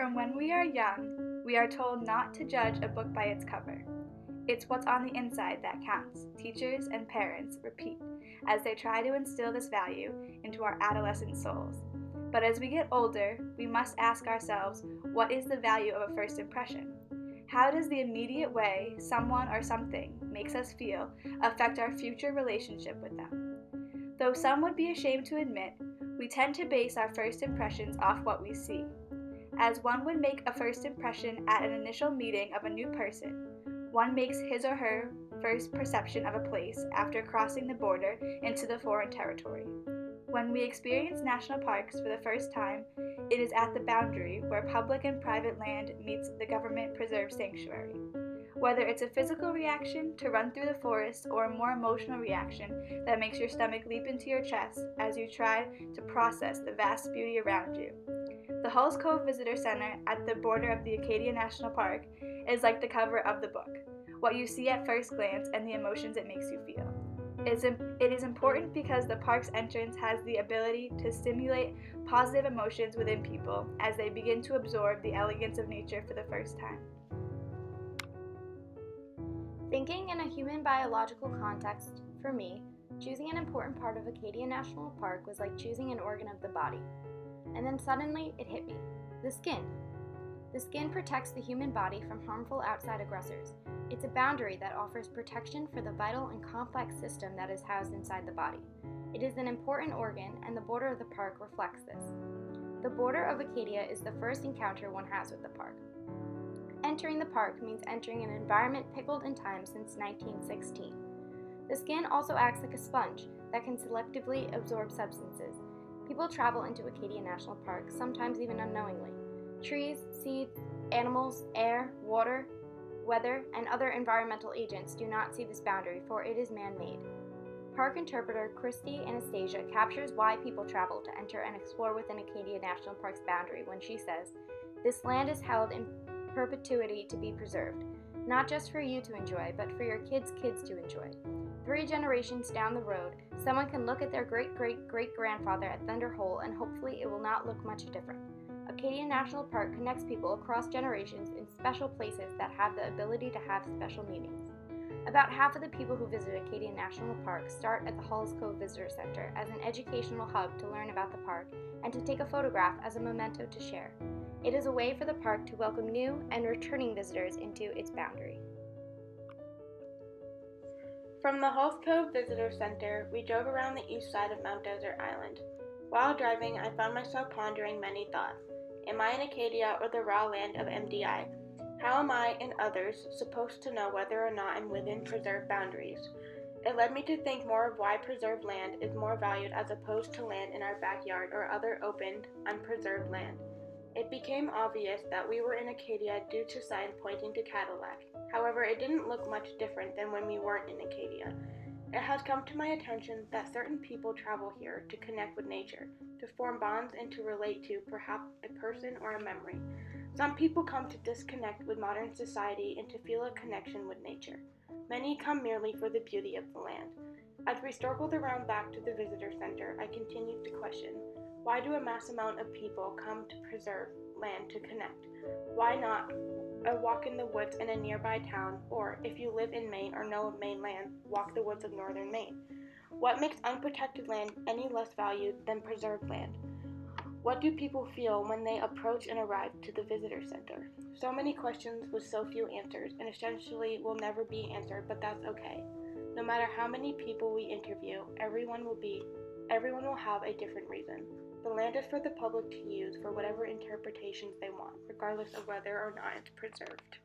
From when we are young, we are told not to judge a book by its cover. It's what's on the inside that counts, teachers and parents repeat as they try to instill this value into our adolescent souls. But as we get older, we must ask ourselves, what is the value of a first impression? How does the immediate way someone or something makes us feel affect our future relationship with them? Though some would be ashamed to admit, we tend to base our first impressions off what we see. As one would make a first impression at an initial meeting of a new person, one makes his or her first perception of a place after crossing the border into the foreign territory. When we experience national parks for the first time, it is at the boundary where public and private land meets the government-preserved sanctuary. Whether it's a physical reaction to run through the forest or a more emotional reaction that makes your stomach leap into your chest as you try to process the vast beauty around you. The Halls Cove Visitor Center at the border of the Acadia National Park is like the cover of the book, what you see at first glance and the emotions it makes you feel. It is important because the park's entrance has the ability to stimulate positive emotions within people as they begin to absorb the elegance of nature for the first time. Thinking in a human biological context, for me, choosing an important part of Acadia National Park was like choosing an organ of the body. And then suddenly it hit me. The skin. The skin protects the human body from harmful outside aggressors. It's a boundary that offers protection for the vital and complex system that is housed inside the body. It is an important organ, and the border of the park reflects this. The border of Acadia is the first encounter one has with the park. Entering the park means entering an environment pickled in time since 1916. The skin also acts like a sponge that can selectively absorb substances. People travel into Acadia National Park, sometimes even unknowingly. Trees, seeds, animals, air, water, weather, and other environmental agents do not see this boundary, for it is man-made. Park interpreter Christy Anastasia captures why people travel to enter and explore within Acadia National Park's boundary when she says, "This land is held in perpetuity to be preserved, not just for you to enjoy, but for your kids' kids to enjoy. 3 generations down the road, someone can look at their great-great-great-grandfather at Thunder Hole and hopefully it will not look much different." Acadia National Park connects people across generations in special places that have the ability to have special meanings. About half of the people who visit Acadia National Park start at the Halls Cove Visitor Center as an educational hub to learn about the park and to take a photograph as a memento to share. It is a way for the park to welcome new and returning visitors into its boundary. From the Halls Cove Visitor Center, we drove around the east side of Mount Desert Island. While driving, I found myself pondering many thoughts. Am I in Acadia or the raw land of MDI? How am I and others supposed to know whether or not I'm within preserved boundaries? It led me to think more of why preserved land is more valued as opposed to land in our backyard or other open, unpreserved land. It became obvious that we were in Acadia due to signs pointing to Cadillac. However, it didn't look much different than when we weren't in Acadia. It has come to my attention that certain people travel here to connect with nature, to form bonds and to relate to perhaps a person or a memory. Some people come to disconnect with modern society and to feel a connection with nature. Many come merely for the beauty of the land. As we circled around back to the visitor center, I continued to question, why do a mass amount of people come to preserve land to connect? Why not a walk in the woods in a nearby town, or, if you live in Maine or know of Maine land, walk the woods of northern Maine? What makes unprotected land any less valued than preserved land? What do people feel when they approach and arrive to the visitor center? So many questions with so few answers, and essentially will never be answered, but that's okay. No matter how many people we interview, everyone will have a different reason. The land is for the public to use for whatever interpretations they want, regardless of whether or not it's preserved.